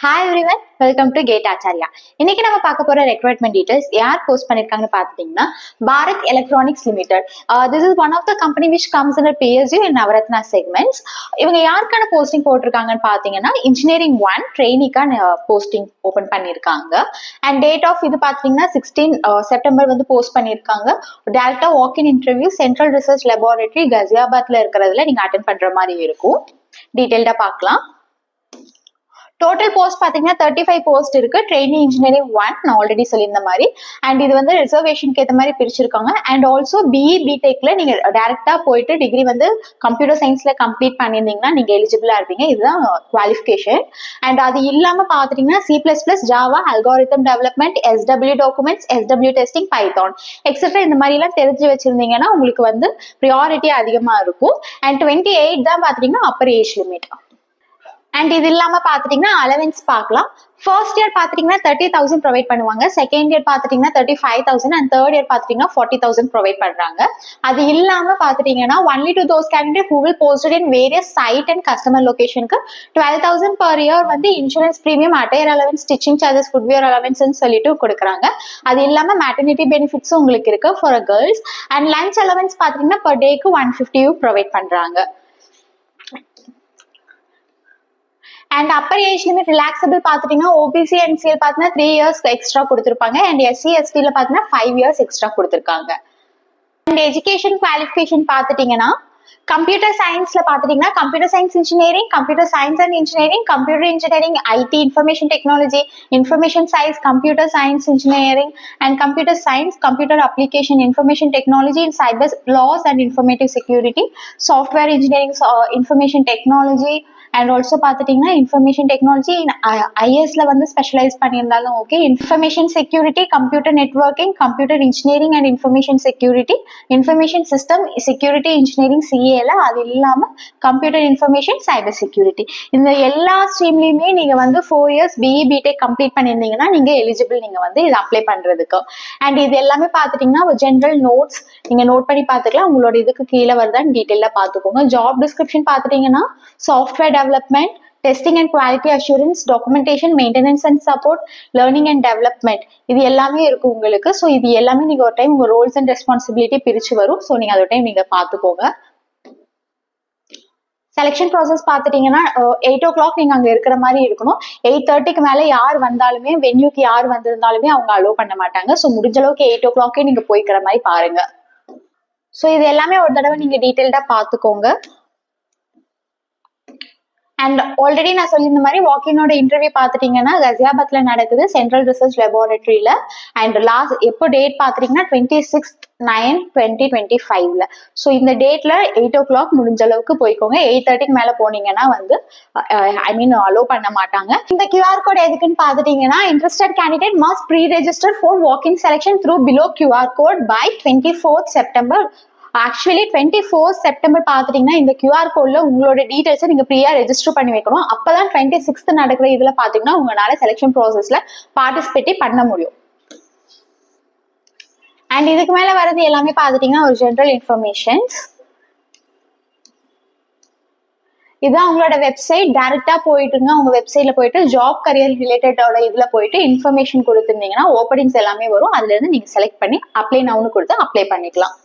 Hi everyone, welcome to Gate Acharya. இன்னைக்கு நம்ம பார்க்க போற ரெக்ரூட்மெண்ட் டீடைல்ஸ் யார் போஸ்ட் பண்ணிருக்காங்கன்னு பாத்தீங்கன்னா Bharat electronics limited. This is one of the company which comes under PSU and Navaratna segments. இவங்க யாருக்கான போஸ்டிங் போட்டிருக்காங்கன்னு பாத்தீங்கன்னா இன்ஜினியரிங் 1 ட்ரெயினிக்கான போஸ்டிங் ஓபன் பண்ணிருக்காங்க. அண்ட் டேட் ஆஃப் இது பாத்தீங்கன்னா 16 செப்டம்பர் வந்து போஸ்ட் பண்ணிருக்காங்க. டைரக்டா வாக்-இன் இன்டர்வியூ சென்ட்ரல் ரிசர்ச் லெபார்டரி கசியாபாத்ல இருக்கிறதுல நீங்க அட்டென்ட் பண்ற மாதிரி இருக்கும். டீடைல்டா பார்க்கலாம். டோட்டல் போஸ்ட் பாத்தீங்கன்னா 35 போஸ்ட் இருக்கு. ட்ரெயினிங் இன்ஜினியரிங் 1 நான் ஆல்ரெடி சொல்லியிருந்த மாதிரி. அண்ட் இது வந்து ரிசர்வேஷனுக்கு ஏற்ற மாதிரி பிரிச்சிருக்காங்க. அண்ட் ஆல்சோ பிஇ பிடெக்ல நீங்க டைரக்டா போயிட்டு டிகிரி வந்து கம்ப்யூட்டர் சயின்ஸ்ல கம்ப்ளீட் பண்ணியிருந்தீங்கன்னா நீங்க எலிஜிபிளா இருப்பீங்க. இதுதான் குவாலிஃபிகேஷன். அண்ட் அது இல்லாம பாத்தீங்கன்னா C++, Java, algorithm development, SW documents, SW testing, Python etcetera இந்த மாதிரி எல்லாம் தெரிஞ்சு வச்சிருந்தீங்கன்னா உங்களுக்கு வந்து ப்ரியாரிட்டி அதிகமா இருக்கும். அண்ட் 28 தான் பாத்தீங்கன்னா அப்பர் ஏஜ் லிமிட். அண்ட் இது இல்லாம பாத்துட்டீங்கன்னா அலவன்ஸ் பார்க்கலாம். ஃபர்ஸ்ட் இயர் பாத்துட்டீங்கன்னா 30,000 ப்ரொவைட் பண்ணுவாங்க. செகண்ட் இயர் பாத்துட்டீங்கன்னா 35,000 அண்ட் தேர்ட் இயர் பாத்துட்டீங்கன்னா 40,000 ப்ரொவைட் பண்றாங்க. அது இல்லாம பாத்துட்டீங்கன்னா only to those candidate who will posted in various side and customer லொகேஷனுக்கு 12,000 per year வந்து insurance premium, attire allowance, stitching charges, footwear allowance சொல்லிட்டு கொடுக்குறாங்க. அது இல்லாம மேட்டர்னிட்டி பெனிஃபிட்ஸும் உங்களுக்கு இருக்கு for girls. And lunch allowance பாத்தீங்கன்னா per டேக்கு 150 ப்ரொவைட் பண்றாங்க. And upper age limit relaxable பாத்துட்டீங்கன்னா ஓபிசி அண்ட் சிஎல் பாத்தீங்கன்னா 3 years எக்ஸ்ட்ரா கொடுத்துருப்பாங்க. அண்ட் SC ST பாத்தீங்கன்னா 5 years எக்ஸ்ட்ரா கொடுத்துருக்காங்க. அண்ட் எஜுகேஷன் குவாலிஃபிகேஷன் பாத்துட்டீங்கன்னா கம்ப்யூட்டர் சயின்ஸ்ல பாத்துட்டீங்கன்னா computer science engineering, computer science and engineering, computer engineering, IT, information technology, information science, computer science engineering and computer science, computer application, information technology and cyber laws and informative security, software engineering, information technology and also பாத்துட்டீங்கன்னா information technology ஐஎஸ்ல வந்து specialise பண்ணியிருந்தாலும் okay. Information security, computer networking, computer engineering and information security, information system security engineering சிஏல, அது இல்லாம computer information cyber security. இந்த எல்லா ஸ்ட்ரீம்லயுமே நீங்க வந்து 4 years பிஇ பிடெக் கம்ப்ளீட் பண்ணியிருந்தீங்கன்னா நீங்க எலிஜிபிள் நீங்க வந்து இது அப்ளை பண்றதுக்கு. அண்ட் இது எல்லாமே பாத்துட்டீங்கன்னா ஜென்ரல் நோட்ஸ் நீங்க நோட் பண்ணி பாத்துக்கலாம். உங்களோட இதுக்கு கீழே வருதான்னு டீட்டெயிலா பாத்துக்கோங்க. ஜாப் டிஸ்கிரிப்ஷன் பாத்துட்டீங்கன்னா software development, testing and quality assurance, documentation, maintenance and support, learning and development இது எல்லாமே இருக்கு உங்களுக்கு. ஸோ இது எல்லாமே நீங்க ஒரு டைம் உங்க ரோல்ஸ் அண்ட் ரெஸ்பான்சிபிலிட்டி பிரிச்சு வரும். ஸோ நீங்க அதோட டைம் நீங்க பாத்துக்கோங்க. செலெக்ஷன் ப்ராசஸ் பாத்துட்டீங்கன்னா 8 o'clock நீங்க அங்க இருக்கிற மாதிரி இருக்கணும். 8:30க்கு மேல யார் வந்தாலுமே வென்யூக்கு யார் வந்திருந்தாலுமே அவங்க அலோவ் பண்ண மாட்டாங்க. ஸோ முடிஞ்ச அளவுக்கு 8 o'clock நீங்க போய்க்கிற மாதிரி பாருங்க. ஸோ இது எல்லாமே ஒரு தடவை நீங்க டீட்டெயில்டா பாத்துக்கோங்க. அண்ட் ஆல்ரெடி நான் சொல்லியிருந்த மாதிரி வாக்கினோட இன்டர்வியூ பாத்துட்டீங்கன்னா கசியாபாத்ல நடக்குது சென்ட்ரல் ரிசர்ச் லெபார்டரியில. அண்ட் லாஸ்ட் எப்போ டேட் பாத்துட்டீங்கன்னா 26/9/2025. ஸோ இந்த டேட்ல 8 o'clock முடிஞ்ச அளவுக்கு போய்க்கோங்க. 8:30க்கு மேல போனீங்கன்னா வந்து அலோவ் பண்ண மாட்டாங்க. இந்த QR கோட் எதுக்குன்னு பாத்துட்டீங்கன்னா interested candidate must pre register for walk in selection through below QR code by 24th September. Actually 24th September பாத்துட்டீங்கன்னா இந்த QR கோட்ல உங்களோட டீடைல்ஸை நீங்க ப்ரீயா ரெஜிஸ்டர் பண்ணி வைக்கணும். அப்பதான் 26th நடக்கிற இதுல பாத்தீங்கன்னா உங்களால செலக்ஷன் ப்ராசஸ்ல பார்ட்டிசிபேட் பண்ண முடியும். அண்ட் இதுக்கு மேல வரது எல்லாமே பாத்துட்டீங்கன்னா ஒரு ஜெனரல் இன்ஃபர்மேஷன்ஸ். இதுதான் உங்களோட வெப்சைட். டைரக்டா போயிட்டுங்க உங்க வெப்சைட்ல போயிட்டு ஜாப் கரியர் ரிலேட்டடோட இதுல போயிட்டு இன்ஃபர்மேஷன் கொடுத்துருந்தீங்கன்னா ஓப்பனிங்ஸ் எல்லாமே வரும். அதுல இருந்து நீங்க செலக்ட் பண்ணி அப்ளை நவுன்னு கொடுத்து அப்ளை பண்ணிக்கலாம்.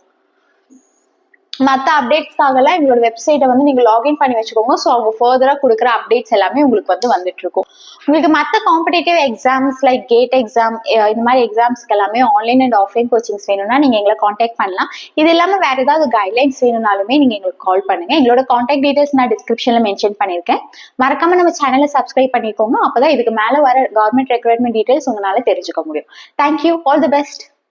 மற்ற அப்டேட்ஸ்க்காகலாம் எங்களோட வெப்சைட்டை வந்து நீங்க லாகின் பண்ணி வச்சுக்கோங்க. ஸோ அவங்க ஃபர்தரா கொடுக்குற அப்டேட்ஸ் எல்லாமே உங்களுக்கு வந்து வந்துட்டு இருக்கும். உங்களுக்கு மற்ற competitive exams like GATE exam இந்த மாதிரி எக்ஸாம்ஸ்க்கு எல்லாமே ஆன்லைன் அண்ட் ஆஃப்லைன் கோச்சிங்ஸ் வேணும்னா நீங்க எங்களை காண்டாக்ட் பண்ணலாம். இது இல்லாம வேற ஏதாவது கைட்லைன்ஸ் வேணும்னாலுமே நீங்க எங்களுக்கு கால் பண்ணுங்க. எங்களோட காண்டாக்ட் டீடைல்ஸ் நான் டிஸ்கிரிப்ஷன்ல மென்ஷன் பண்ணிருக்கேன். மறக்காம நம்ம சேனலை சப்ஸ்கிரைப் பண்ணிக்கோங்க. அப்பதான் இதுக்கு மேல வர கவர்மெண்ட் ரெக்ரூட்மெண்ட் டீடைல்ஸ் உங்களால தெரிஞ்சுக்க முடியும். தேங்க்யூ. All the best.